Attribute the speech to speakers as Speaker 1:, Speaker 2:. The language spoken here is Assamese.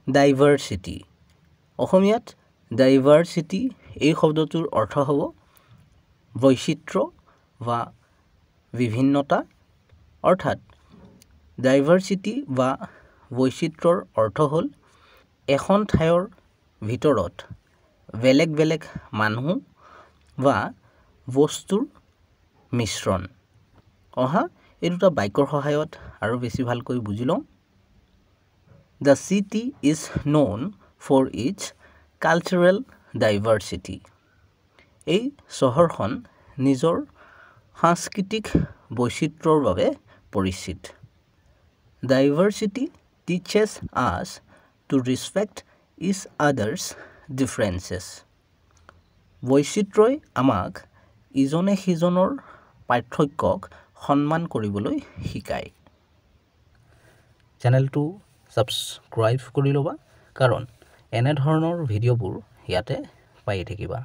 Speaker 1: ডাইভাৰ্চিটি অসমীয়াত ডাইভাৰ্চিটি এই শব্দটোৰ অৰ্থ হ'ব বৈচিত্ৰ্য বা বিভিন্নতা অৰ্থাৎ ডাইভাৰ্চিটি বা বৈচিত্ৰ্যৰ অৰ্থ হ'ল এখন ঠাইৰ ভিতৰত বেলেগ বেলেগ মানুহ বা বস্তুৰ মিশ্ৰণ অহা এই দুটা বাক্যৰ সহায়ত আৰু বেছি ভালকৈ বুজি লওঁ The city is known for its cultural diversity. এই চহৰখন নিজৰ সাংস্কৃতিক বৈচিত্ৰ্যৰ বাবে পৰিচিত Diversity teaches us to respect each other's differences. বৈচিত্ৰ্যই আমাক ইজনে সিজনৰ পাৰ্থক্যক সন্মান কৰিবলৈ শিকায় চেনেলটো ছাবস্ক্ৰাইব কৰি ল'বা কাৰণ এনে ধৰণৰ ভিডিঅ'বোৰ ইয়াতে পাই থাকিবা